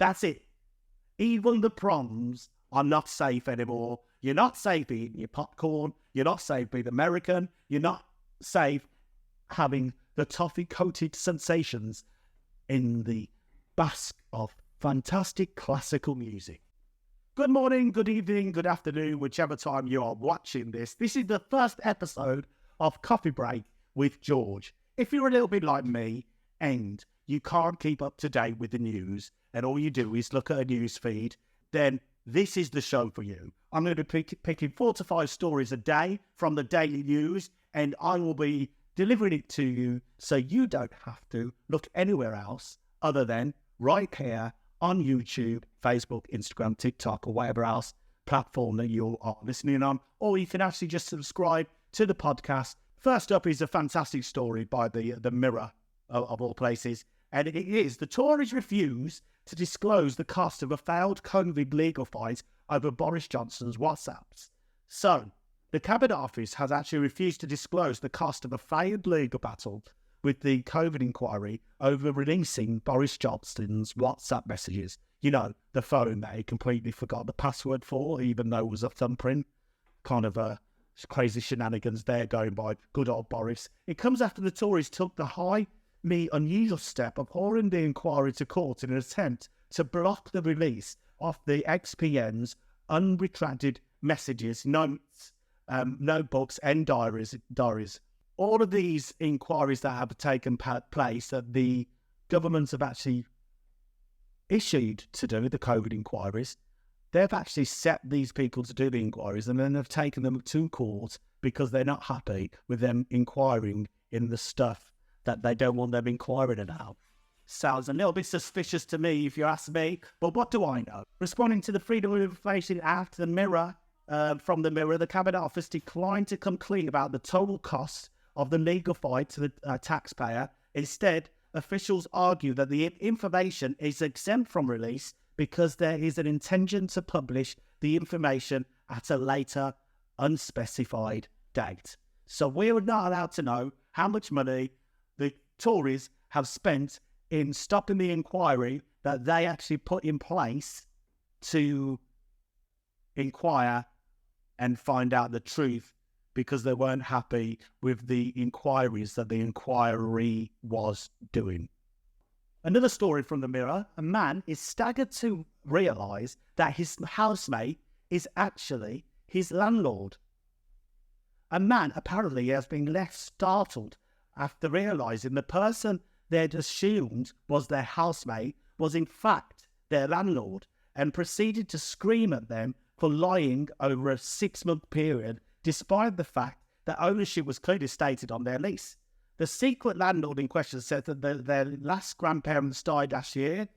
That's it. Even the proms are not safe anymore. You're not safe eating your popcorn. You're not safe being American. You're not safe having the toffee-coated sensations in the bask of fantastic classical music. Good morning, good evening, good afternoon, whichever time you are watching this. This is the first episode of Coffee Break with George. If you're a little bit like me and you can't keep up to date with the news and all you do is look at a news feed, then this is the show for you. I'm going to be picking 4 to 5 stories a day from the daily news, and I will be delivering it to you so you don't have to look anywhere else other than right here on YouTube, Facebook, Instagram, TikTok, or whatever else platform that you are listening on, or you can actually just subscribe to the podcast. First up is a fantastic story by the Mirror, of all places, and it is: the Tories refuse to disclose the cost of a failed COVID legal fight over Boris Johnson's WhatsApps. So, the Cabinet Office has actually refused to disclose the cost of a failed legal battle with the COVID inquiry over releasing Boris Johnson's WhatsApp messages. You know, the phone that he completely forgot the password for, even though it was a thumbprint. Kind of a crazy shenanigans there going by good old Boris. It comes after the Tories took the unusual step of hauling the inquiry to court in an attempt to block the release of the XPN's unretracted messages, notes, notebooks and diaries. All of these inquiries that have taken place that the governments have actually issued to do, the COVID inquiries, they've actually set these people to do the inquiries, and then they've taken them to court because they're not happy with them inquiring in the stuff that they don't want them inquiring about. Sounds a little bit suspicious to me, if you ask me, but what do I know? Responding to the Freedom of Information Act, the Mirror, from the Mirror, the Cabinet Office declined to come clean about the total cost of the legal fight to the taxpayer. Instead, officials argue that the information is exempt from release because there is an intention to publish the information at a later, unspecified date. So we're not allowed to know how much money the Tories have spent in stopping the inquiry that they actually put in place to inquire and find out the truth, because they weren't happy with the inquiries that the inquiry was doing. Another story from the Mirror: a man is staggered to realise that his housemate is actually his landlord. A man apparently has been left startled after realising the person they'd assumed was their housemate was in fact their landlord, and proceeded to scream at them for lying over a 6-month period, despite the fact that ownership was clearly stated on their lease. The secret landlord in question said that their last grandparents died last year,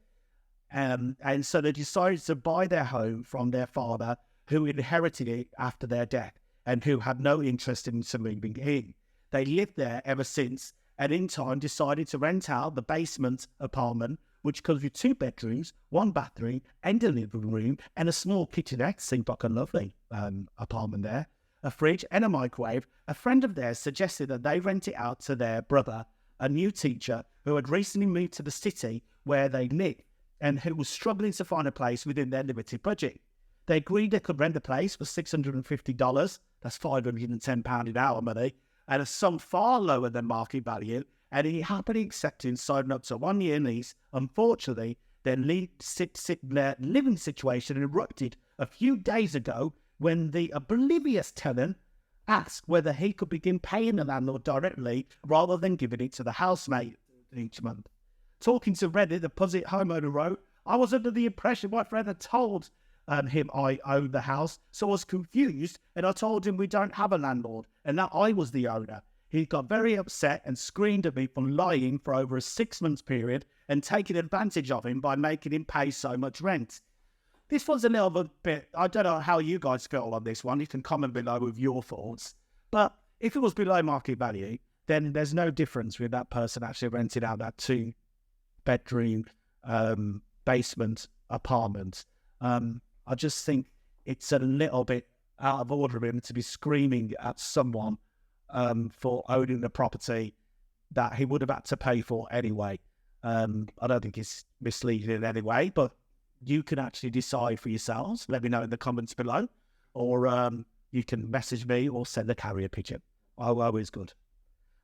and so they decided to buy their home from their father, who inherited it after their death and who had no interest in moving in. They lived there ever since, and in time decided to rent out the basement apartment, which comes with 2 bedrooms, 1 bathroom, and a living room, and a small kitchenette. Seemed like a lovely apartment there. A fridge and a microwave. A friend of theirs suggested that they rent it out to their brother, a new teacher who had recently moved to the city where they lived and who was struggling to find a place within their limited budget. They agreed they could rent the place for $650, that's £510 in our money, and a sum far lower than market value, and he happily accepted signing up to a 1-year lease. Unfortunately, their living situation erupted a few days ago when the oblivious tenant asked whether he could begin paying the landlord directly rather than giving it to the housemate each month. Talking to Reddit, the Puzzit homeowner wrote, "I was under the impression my friend had told him I owned the house, so I was confused, and I told him we don't have a landlord and that I was the owner. He got very upset and screamed at me for lying for over a 6-month period and taking advantage of him by making him pay so much rent." This one's a little bit, I don't know how you guys feel on this one. You can comment below with your thoughts. But if it was below market value, then there's no difference with that person actually renting out that 2-bedroom basement apartment. I just think it's a little bit out of order of him to be screaming at someone for owning the property that he would have had to pay for anyway. I don't think it's misleading in any way, but you can actually decide for yourselves. Let me know in the comments below, or you can message me or send a carrier pigeon. Always good.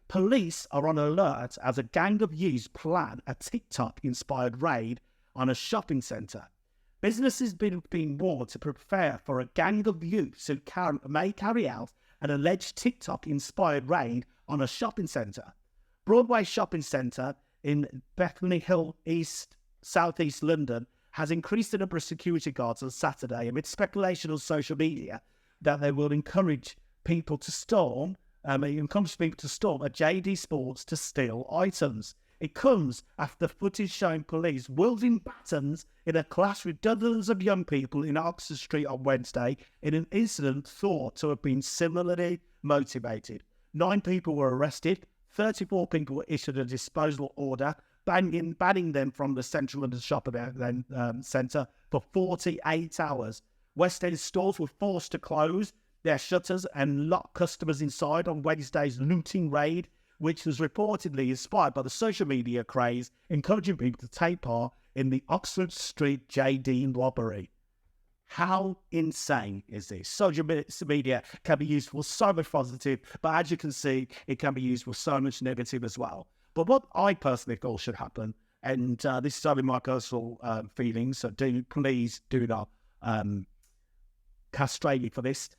Police are on alert as a gang of youths plan a TikTok-inspired raid on a shopping centre. Businesses being warned to prepare for a gang of youths who may carry out an alleged TikTok-inspired raid on a shopping centre. Broadway Shopping Centre in Bethany Hill, southeast London, has increased the number of security guards on Saturday amid speculation on social media that they will encourage people to storm a JD Sports to steal items. It comes after footage showing police wielding batons in a clash with dozens of young people in Oxford Street on Wednesday in an incident thought to have been similarly motivated. 9 people were arrested, 34 people were issued a disposal order, banning them from the central London shopping centre for 48 hours. West End stores were forced to close their shutters and lock customers inside on Wednesday's looting raid, which was reportedly inspired by the social media craze, encouraging people to take part in the Oxford Street JD robbery. How insane is this? Social media can be used for so much positive, but as you can see, it can be used for so much negative as well. But what I personally feel should happen, and this is only my personal feelings, so please do not castrate me for this.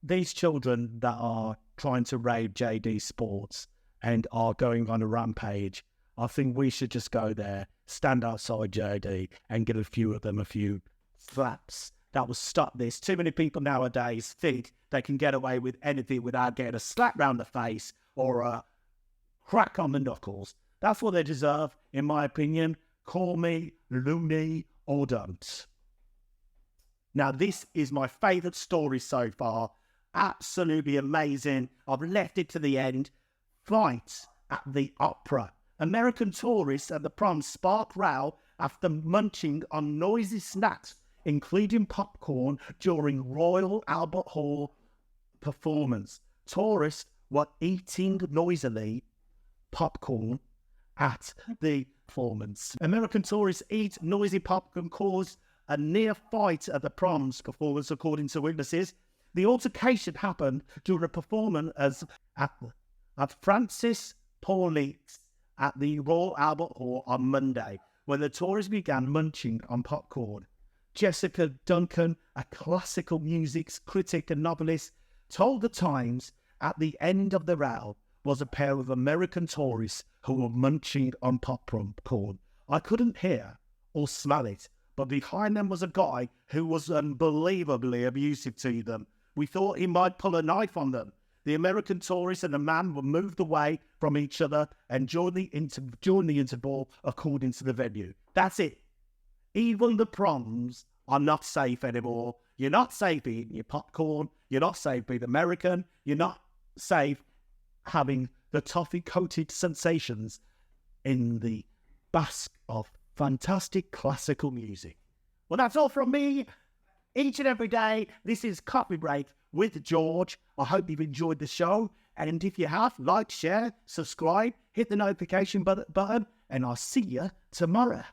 These children that are trying to raid JD Sports and are going on a rampage, I think we should just go there, stand outside JD and give a few of them a few slaps. That will stop this. Too many people nowadays think they can get away with anything without getting a slap round the face or a crack on the knuckles. That's what they deserve, in my opinion. Call me loony or don't. Now, this is my favourite story so far. Absolutely amazing. I've left it to the end. Fight at the opera. American tourists at the prom spark row after munching on noisy snacks, including popcorn, during Royal Albert Hall performance. Tourists were eating noisily popcorn at the performance. American tourists eat noisy popcorn caused a near fight at the prom's performance, according to witnesses. The altercation happened during a performance at Francis Pauli's at the Royal Albert Hall on Monday, when the tourists began munching on popcorn. Jessica Duncan, a classical music critic and novelist, told The Times at the end of the row was a pair of American tourists who were munching on popcorn. I couldn't hear or smell it, but behind them was a guy who was unbelievably abusive to them. We thought he might pull a knife on them. The American tourist and the man were moved away from each other and during the interval, according to the venue. That's it. Even the proms are not safe anymore. You're not safe eating your popcorn. You're not safe being American. You're not safe having the toffee-coated sensations in the bask of fantastic classical music. Well, that's all from me. Each and every day, this is Coffee Break with George. I hope you've enjoyed the show. And if you have, like, share, subscribe, hit the notification button, and I'll see you tomorrow.